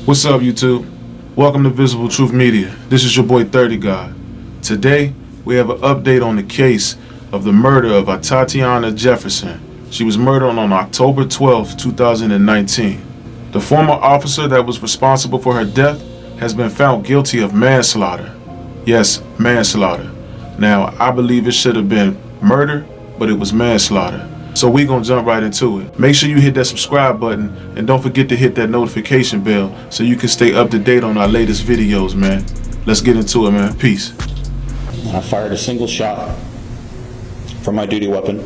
What's up, YouTube? Welcome to Visible Truth Media. This is your boy 30 God. Today, we have an update on the case of the murder of Atatiana Jefferson. She was murdered on October 12, 2019. The former officer that was responsible for her death has been found guilty of manslaughter. Yes, manslaughter. Now, I believe it should have been murder, but it was manslaughter. So we gonna jump right into it. Make sure you hit that subscribe button and don't forget to hit that notification bell so you can stay up to date on our latest videos, man. Let's get into it, man. Peace. I fired a single shot from my duty weapon.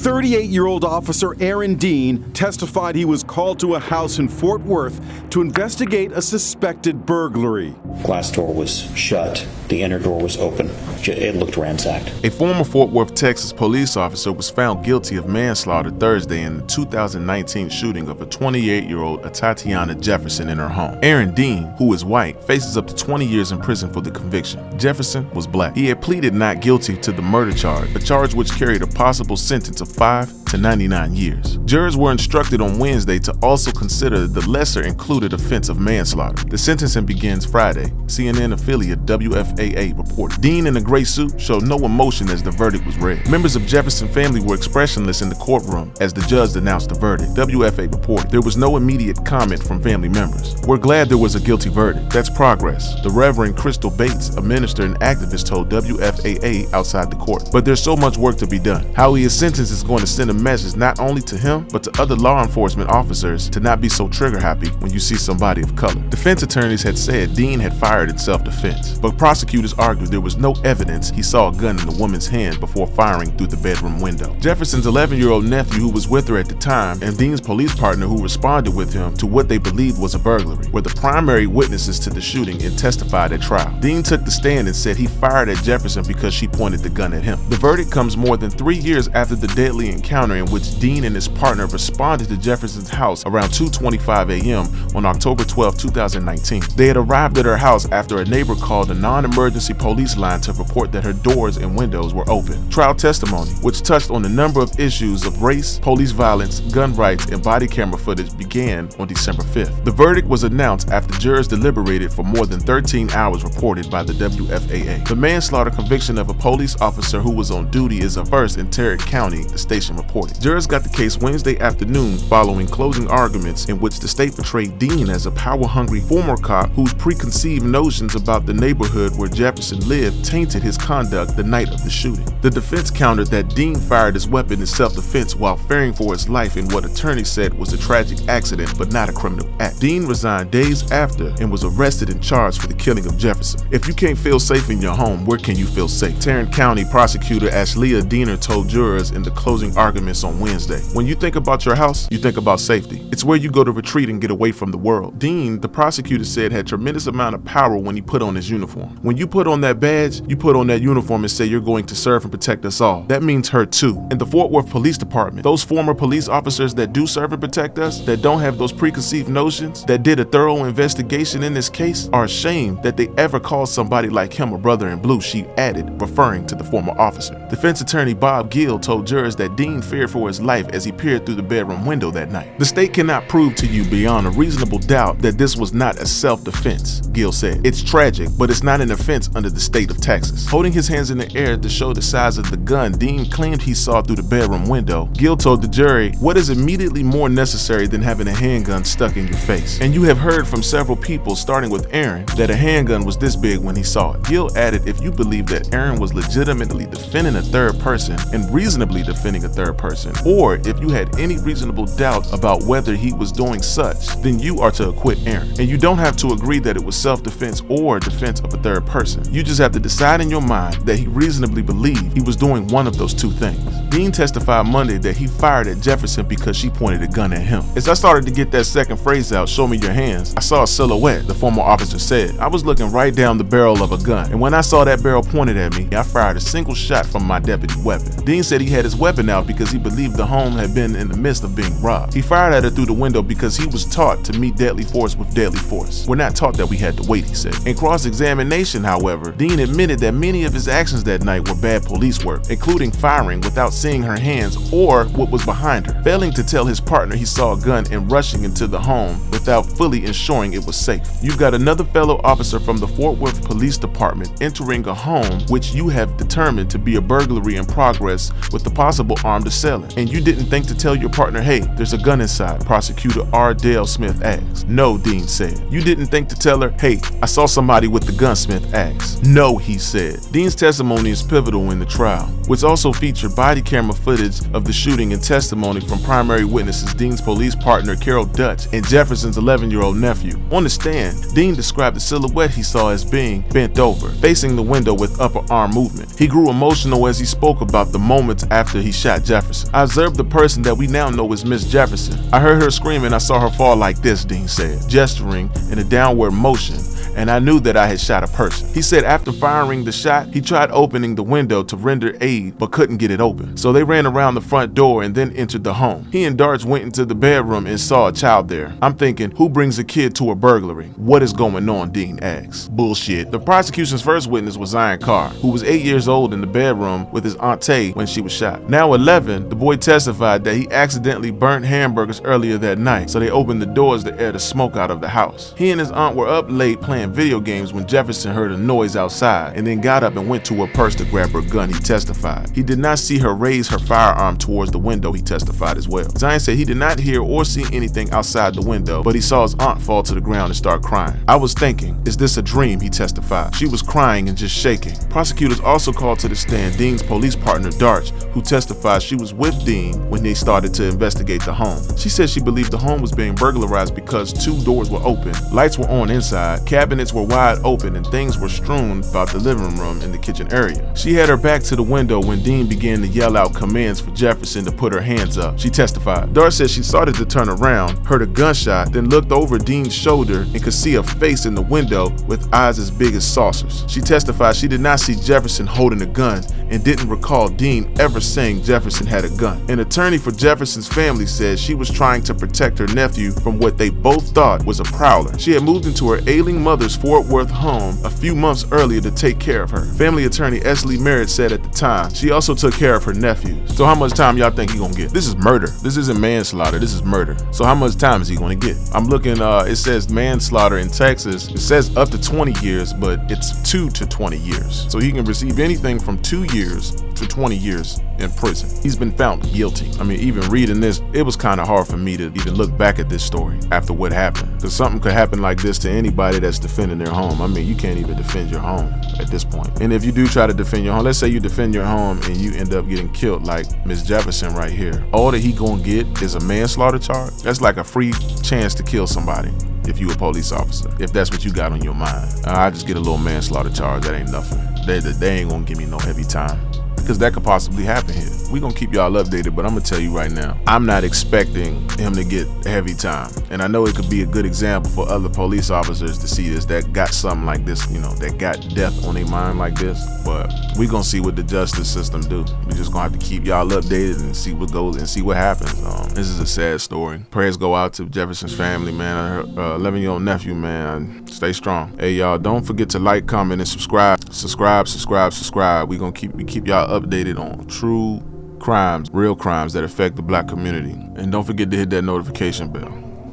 38-year-old Officer Aaron Dean testified he was called to a house in Fort Worth to investigate a suspected burglary. Glass door was shut. The inner door was open. It looked ransacked. A former Fort Worth, Texas police officer was found guilty of manslaughter Thursday in the 2019 shooting of a 28-year-old Atatiana Jefferson in her home. Aaron Dean, who is white, faces up to 20 years in prison for the conviction. Jefferson was black. He had pleaded not guilty to the murder charge, a charge which carried a possible sentence of 5 to 99 years. Jurors were instructed on Wednesday to also consider the lesser included offense of manslaughter. The sentencing begins Friday. CNN affiliate WFAA reported. Dean in a gray suit showed no emotion as the verdict was read. Members of Jefferson family were expressionless in the courtroom as the judge announced the verdict. WFAA reported there was no immediate comment from family members. We're glad there was a guilty verdict. That's progress, the Reverend Crystal Bates, a minister and activist, told WFAA outside the court. But there's so much work to be done. How he is sentenced is going to send a message not only to him, but to other law enforcement officers to not be so trigger happy when you see somebody of color. Defense attorneys had said Dean had fired in self-defense, but prosecutors argued there was no evidence he saw a gun in the woman's hand before firing through the bedroom window. Jefferson's 11-year-old nephew, who was with her at the time, and Dean's police partner who responded with him to what they believed was a burglary, were the primary witnesses to the shooting and testified at trial. Dean took the stand and said he fired at Jefferson because she pointed the gun at him. The verdict comes more than 3 years after the deadly encounter in which Dean and his partner responded to Jefferson's house around 2:25 a.m. on October 12, 2019. They had arrived at her house after a neighbor called a non-emergency police line to report that her doors and windows were open. Trial testimony, which touched on a number of issues of race, police violence, gun rights, and body camera footage, began on December 5th. The verdict was announced after jurors deliberated for more than 13 hours, reported by the WFAA. The manslaughter conviction of a police officer who was on duty is a first in Tarrant County, the station reported. Jurors got the case Wednesday afternoon following closing arguments in which the state portrayed Dean as a power-hungry former cop whose preconceived notions about the neighborhood where Jefferson lived tainted his conduct the night of the shooting. The defense countered that Dean fired his weapon in self-defense while fearing for his life in what attorneys said was a tragic accident but not a criminal act. Dean resigned days after and was arrested and charged for the killing of Jefferson. If you can't feel safe in your home, where can you feel safe? Tarrant County prosecutor Ashleah Diener told jurors in the closing arguments on Wednesday. When you think about your house, you think about safety. It's where you go to retreat and get away from the world. Dean, the prosecutor said, had tremendous amount of power when he put on his uniform. When you put on that badge, you put on that uniform and say you're going to serve and protect us all. That means her too. In the Fort Worth Police Department, those former police officers that do serve and protect us, that don't have those preconceived notions, that did a thorough investigation in this case, are ashamed that they ever called somebody like him a brother in blue, she added, referring to the former officer. Defense attorney Bob Gill told jurors that Dean feared for his life as he peered through the bedroom window that night. The state cannot prove to you beyond a reasonable doubt that this was not a self-defense, Gill said. It's tragic, but it's not an offense under the state of Texas. Holding his hands in the air to show the size of the gun Dean claimed he saw through the bedroom window, Gill told the jury, what is immediately more necessary than having a handgun stuck in your face? And you have heard from several people, starting with Aaron, that a handgun was this big when he saw it. Gill added, if you believe that Aaron was legitimately defending a third person and reasonably defending a third person, or if you had any reasonable doubt about whether he was doing such, then you are to acquit Aaron. And you don't have to agree that it was self-defense or defense of a third person. You just have to decide in your mind that he reasonably believed he was doing one of those two things. Dean testified Monday that he fired at Jefferson because she pointed a gun at him. As I started to get that second phrase out, show me your hands, I saw a silhouette, the former officer said. I was looking right down the barrel of a gun, and when I saw that barrel pointed at me, I fired a single shot from my deputy weapon. Dean said he had his weapon out because he believed the home had been in the midst of being robbed. He fired at her through the window because he was taught to meet deadly force with deadly force. We're not taught that we had to wait, he said. In cross-examination, however, Dean admitted that many of his actions that night were bad police work, including firing without seeing her hands or what was behind her, failing to tell his partner he saw a gun and rushing into the home without fully ensuring it was safe. You've got another fellow officer from the Fort Worth Police Department entering a home which you have determined to be a burglary in progress with the possible armed assailant. And you didn't think to tell your partner, hey, there's a gun inside, Prosecutor R. Dale Smith asked. No, Dean said. You didn't think to tell her, hey, I saw somebody with the gun, Smith asked. No, he said. Dean's testimony is pivotal in the trial, which also featured body camera footage of the shooting and testimony from primary witnesses Dean's police partner Carol Dutch and Jefferson's 11-year-old nephew. On the stand, Dean described the silhouette he saw as being bent over, facing the window with upper arm movement. He grew emotional as he spoke about the moments after he shot Jefferson. I observed the person that we now know as Miss Jefferson. I heard her scream and I saw her fall like this, Dean said, gesturing in a downward motion, and I knew that I had shot a person. He said after firing the shot, he tried opening the window to render aid but couldn't get it open. So they ran around the front door and then entered the home. He and Darts went into the bedroom and saw a child there. I'm thinking, who brings a kid to a burglary? What is going on? Dean asked. Bullshit. The prosecution's first witness was Zion Carr, who was 8 years old in the bedroom with his auntie when she was shot. Now 11, the boy testified that he accidentally burnt hamburgers earlier that night, so they opened the doors to air the smoke out of the house. He and his aunt were up late playing video games when Jefferson heard a noise outside and then got up and went to her purse to grab her gun, he testified. He did not see her raise her firearm towards the window, he testified as well. Zion said he did not hear or see anything outside the window, but he saw his aunt fall to the ground and start crying. I was thinking, is this a dream, he testified. She was crying and just shaking. Prosecutors also called to the stand Dean's police partner Darch, who testified she was with Dean when they started to investigate the home. She said she believed the home was being burglarized because 2 doors were open, lights were on inside, cabinets were wide open, and things were strewn about the living room and the kitchen area. She had her back to the window when Dean began to yell out commands for Jefferson to put her hands up, she testified. Darch said she started to turn around, heard a gunshot, then looked over Dean's shoulder and could see a face in the window with eyes as big as saucers. She testified she did not see Jefferson holding a gun and didn't recall Dean ever saying Jefferson had a gun. An attorney for Jefferson's family said she was trying to protect her nephew from what they both thought was a prowler. She had moved into her ailing mother's Fort Worth home a few months earlier to take care of her. Family attorney Esley Merritt said at the time she also took care of her nephews. So how much time y'all think he gonna get? This is murder. This isn't manslaughter. This is murder. So how much time is he gonna get? I'm looking, it says manslaughter in Texas. It says up to 20 years, but it's 2 to 20 years. So he can receive anything from 2 years to 20 years in prison. He's been found guilty. I mean, even reading this, it was kind of hard for me to even look back at this story after what happened. Because something could happen like this to anybody that's defending their home. I mean, you can't even defend your home at this point. And if you do try to defend your home, let's say you defend your home and you end up getting killed like Miss Jefferson right here. All that he gonna get is a manslaughter charge. That's like a free chance to kill somebody if you a police officer, if that's what you got on your mind. I just get a little manslaughter charge, that ain't nothing. They ain't gonna give me no heavy time, because that could possibly happen here. We gonna keep y'all updated, but I'm gonna tell you right now, I'm not expecting him to get heavy time. And I know it could be a good example for other police officers to see this, that got something like this, you know, that got death on their mind like this. But we gonna see what the justice system do. We just gonna have to keep y'all updated and see what goes and see what happens. This is a sad story. Prayers go out to Jefferson's family, man. Her 11-year-old nephew, man. Stay strong. Hey, y'all, don't forget to like, comment, and subscribe. Subscribe. We gonna keep y'all updated on true crimes, real crimes that affect the Black community. And don't forget to hit that notification bell.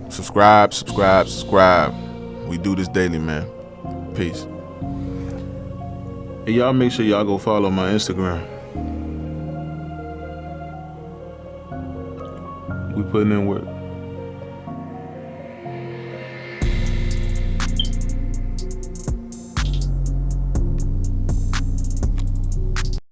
Subscribe. We do this daily, man. Peace. Hey, y'all, make sure y'all go follow my Instagram. We putting in work.